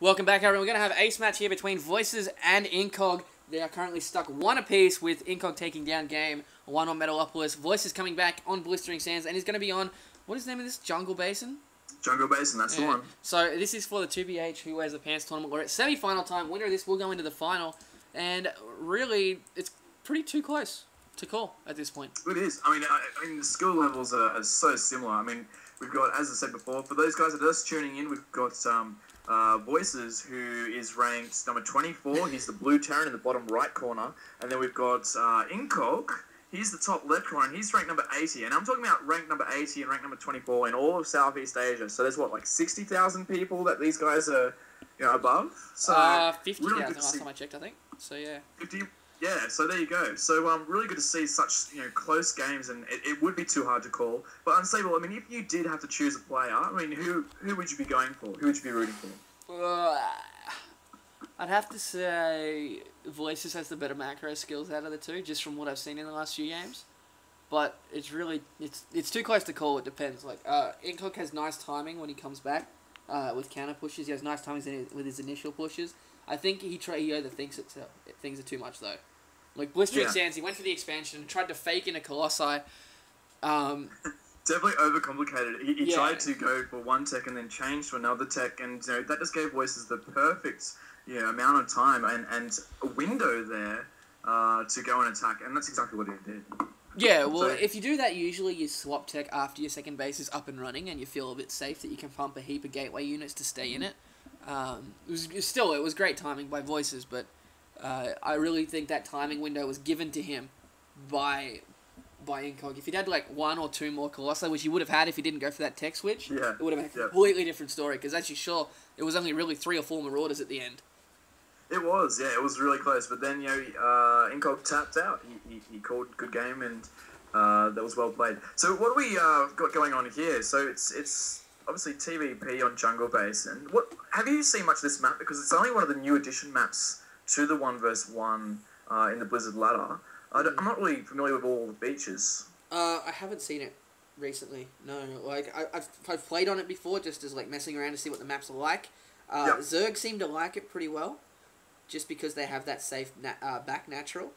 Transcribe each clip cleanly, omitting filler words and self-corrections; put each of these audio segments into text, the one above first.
Welcome back, everyone. We're going to have an ace match here between Voices and Incog. They are currently stuck one apiece, with Incog taking down game 1 on Metalopolis. Voices coming back on Blistering Sands, and he's going to be on, what is the name of this? Jungle Basin? Jungle Basin, that's the one. So this is for the 2BH Who Wears the Pants tournament. We're at semi-final time. Winner of this will go into the final, and really, it's pretty too close to call at this point. It is. I mean, the skill levels are so similar. I mean, we've got, as I said before, for those guys that are just tuning in, we've got Voices, who is ranked number 24. He's the blue Terran in the bottom right corner. And then we've got Incog. He's the top left corner, and he's ranked number 80. And I'm talking about ranked number 80 and ranked number 24 in all of Southeast Asia. So there's, what, like 60,000 people that these guys are, above? So 50,000 last time I checked, I think. So, yeah. 50. Yeah, so there you go. So really good to see such close games, and it would be too hard to call. But unstable. I mean, if you did have to choose a player, I mean, who would you be going for? Who would you be rooting for? I'd have to say Voices has the better macro skills out of the two, just from what I've seen in the last few games. But it's really it's too close to call. It depends. Like Incog has nice timing when he comes back with counter pushes. He has nice timings with his initial pushes. I think he overthinks it. Things are too much though. Like Blistering Sands, he went for the expansion and tried to fake in a Colossi. Definitely overcomplicated. He tried to go for one tech and then change to another tech, and that just gave Voices the perfect amount of time and a window there to go and attack, and that's exactly what he did. Yeah, well, if you do that, usually you swap tech after your second base is up and running, and you feel a bit safe that you can pump a heap of gateway units to stay in it. It was great timing by Voices, but I really think that timing window was given to him by Incog. If he'd had like 1 or 2 more Colossi, which he would have had if he didn't go for that tech switch, it would have been a completely different story, because as you saw, it was only really 3 or 4 Marauders at the end. It was, it was really close, but then, Incog tapped out. He called good game, and that was well played. So what do we got going on here? So it's obviously TVP on Jungle Basin. Have you seen much of this map? Because it's only one of the new addition maps to the 1 vs 1 in the Blizzard ladder. I'm not really familiar with all the beaches. I haven't seen it recently. No, like I've played on it before, just as like messing around to see what the maps are like. Zerg seemed to like it pretty well, just because they have that safe back natural,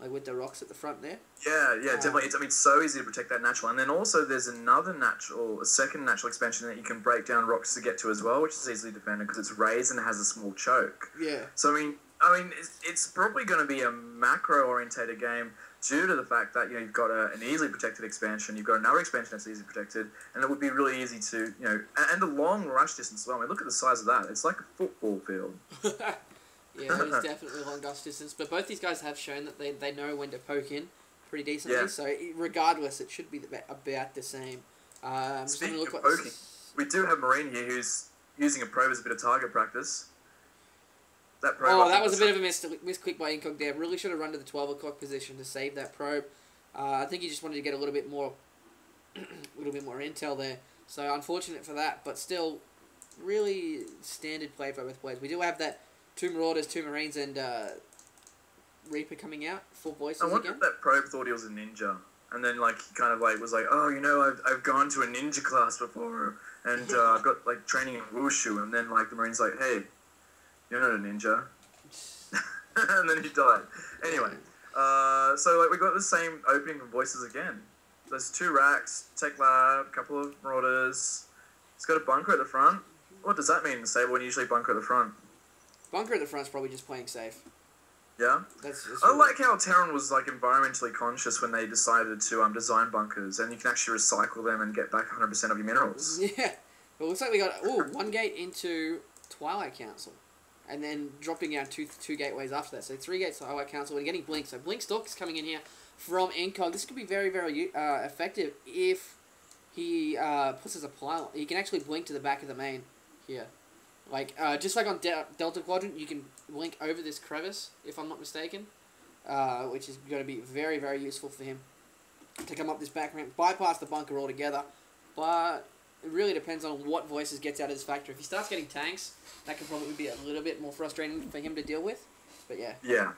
like with the rocks at the front there. Yeah, definitely. It's so easy to protect that natural, and then also there's a second natural expansion that you can break down rocks to get to as well, which is easily defended because it's raised and it has a small choke. Yeah. So I mean, it's probably going to be a macro-orientated game due to the fact that you've got an easily protected expansion, you've got another expansion that's easily protected, and it would be really easy to and a long rush distance as well. I mean, look at the size of that; it's like a football field. Yeah, it is definitely a long rush distance, but both these guys have shown that they know when to poke in pretty decently. Yeah. So regardless, it should be about the same. Speaking of poking, we do have Marine here who's using a probe as a bit of target practice. That was a bit of a misclick by Incog there. Really should have run to the 12 o'clock position to save that probe. I think he just wanted to get a little bit more intel there. So unfortunate for that, but still really standard play for both players. We do have that 2 Marauders, 2 Marines, and Reaper coming out for Voices again. I wonder if that probe thought he was a ninja, and then he kind of was like, oh, I've gone to a ninja class before, and I've got training in wushu, and then the Marine's like, hey, you're not a ninja. And then he died. Anyway, so we got the same opening from Voices again. There's 2 racks, tech lab, couple of Marauders. It's got a bunker at the front. What does that mean in Sable when you usually bunker at the front? Bunker at the front's probably just playing safe. Yeah? I like how Terran was environmentally conscious when they decided to design bunkers, and you can actually recycle them and get back 100% of your minerals. Yeah. Well, it looks like we got 1 gate into Twilight Council, and then dropping out two gateways after that. So 3 gates to Twilight Council, and getting Blink. So Blink Stalk is coming in here from Incog. This could be very, very effective if he puts as a pile. He can actually blink to the back of the main here. Just like on Delta Quadrant, you can blink over this crevice, if I'm not mistaken, which is going to be very, very useful for him to come up this back ramp, bypass the bunker altogether. But it really depends on what Voices gets out of his factor. If he starts getting tanks, that could probably be a little bit more frustrating for him to deal with. But yeah. Yeah.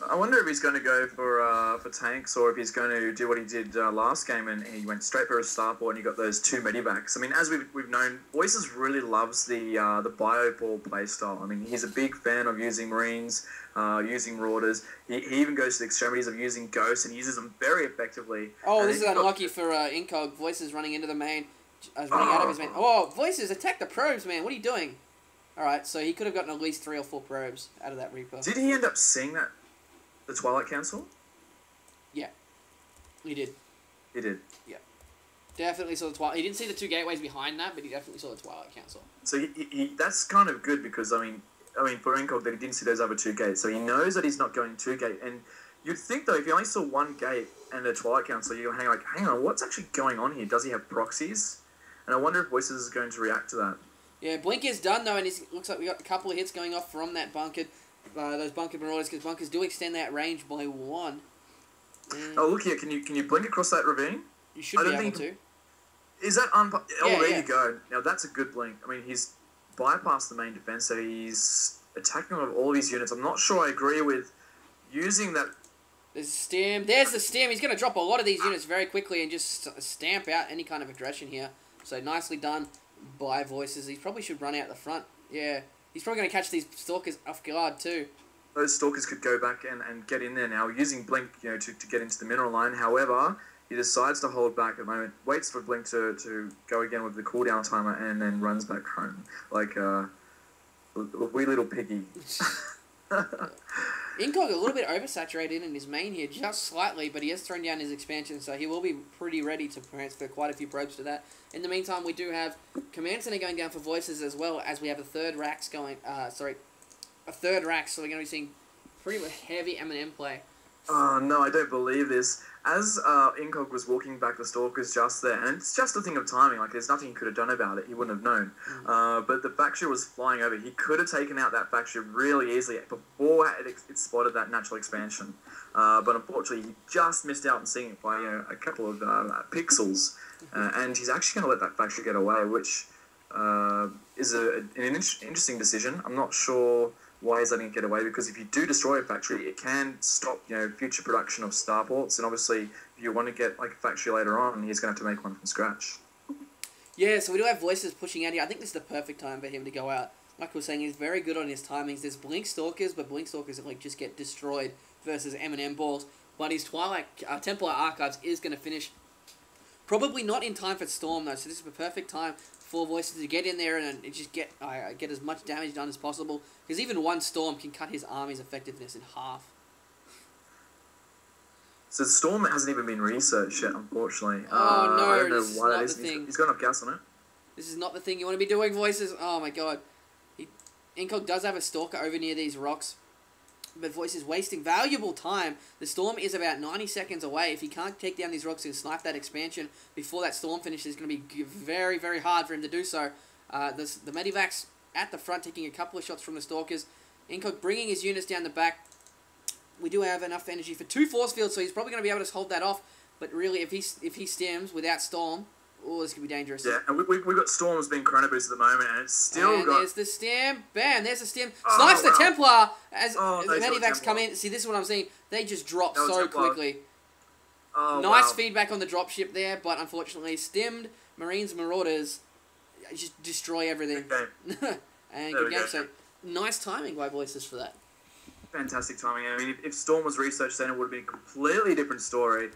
I wonder if he's going to go for tanks or if he's going to do what he did last game and he went straight for a starport and he got those 2 medibacks. I mean, as we've known, Voices really loves the bio ball playstyle. I mean, he's a big fan of using Marines, using Marauders. He even goes to the extremities of using Ghosts and uses them very effectively. Oh, and this is unlucky for incog. Voices running into the main. Running out of his main. Oh, Voices, attack the probes, man. What are you doing? Alright, so he could have gotten at least 3 or 4 probes out of that Reaper. Did he end up seeing that? The Twilight Council? Yeah. He did. He did. Yeah. Definitely saw the Twilight. He didn't see the 2 gateways behind that, but he definitely saw the Twilight Council. So he that's kind of good because, I mean for incog that he didn't see those other 2 gates. So he knows that he's not going 2 gate. And you'd think, though, if you only saw 1 gate and a Twilight Council, you're hang on, what's actually going on here? Does he have proxies? And I wonder if Voices is going to react to that. Yeah, Blink is done, though, and it looks like we got a couple of hits going off from that bunker. Those bunker marauders, because bunkers do extend that range by 1. And oh, look here! Can you blink across that ravine? you should be able to. Is that oh, Yeah, there yeah. you go. Now that's a good blink. I mean, he's bypassed the main defense, so he's attacking with all of his units. I'm not sure I agree with using that. There's a stem. There's the stem. He's going to drop a lot of these units very quickly and just stamp out any kind of aggression here. So nicely done by Voices. He probably should run out the front. Yeah. He's probably going to catch these Stalkers off guard too. Those Stalkers could go back and get in there now, using Blink, to get into the mineral line. However, he decides to hold back at the moment, waits for Blink to go again with the cooldown timer, and then runs back home like a wee little piggy. Incog a little bit oversaturated in his main here, just slightly, but he has thrown down his expansion, so he will be pretty ready to transfer quite a few probes to that. In the meantime, we do have Command Center going down for Voices as well, as we have a third Rax going, a third Rax, so we're going to be seeing pretty heavy M&M play. Oh, no, I don't believe this. As Incog was walking back the Stalkers just there, and it's just a thing of timing, like there's nothing he could have done about it, he wouldn't have known. But the factory was flying over. He could have taken out that factory really easily before it spotted that natural expansion. But unfortunately, he just missed out on seeing it by a couple of pixels. And he's actually going to let that factory get away, which is an interesting decision. I'm not sure why he's letting it get away, because if you do destroy a factory, it can stop future production of starports, and obviously if you want to get like a factory later on, he's going to have to make one from scratch. Yeah, so we do have Voices pushing out here. I think this is the perfect time for him to go out. Like we were saying, he's very good on his timings. There's Blink Stalkers, but Blink Stalkers just get destroyed versus M&M balls. But his Twilight Templar Archives is going to finish probably not in time for Storm though, so this is the perfect time for Voices to get in there and just get as much damage done as possible, because even one Storm can cut his army's effectiveness in half. So Storm hasn't even been researched yet, unfortunately. Oh no, I don't know this is why not that is. the thing. He's got enough gas on it. This is not the thing you want to be doing, Voices. Oh my god. Incog does have a Stalker over near these rocks, but Voices wasting valuable time. The Storm is about 90 seconds away. If he can't take down these rocks and snipe that expansion before that Storm finishes, it's going to be very, very hard for him to do so. The Medivacs at the front taking a couple of shots from the Stalkers. Incog bringing his units down the back. We do have enough energy for 2 force fields, so he's probably going to be able to hold that off. But really, if he stems without Storm, oh, this could be dangerous. Yeah, and we've got Storms being chrono boost at the moment, and it's still and got... there's the stem. Bam, there's the stem. Oh, Snipes the wow. Templar as Oh, the no, he's got Medivacs Templar. come in. See, this is what I'm saying. They just drop That was so Templar. quickly. Oh, Nice wow. feedback on the dropship there, but unfortunately, stemmed Marines Marauders just destroy everything. Okay. And There good we game. go. So nice timing by Voices for that. Fantastic timing. I mean, if Storm was researched, then it would have been a completely different story.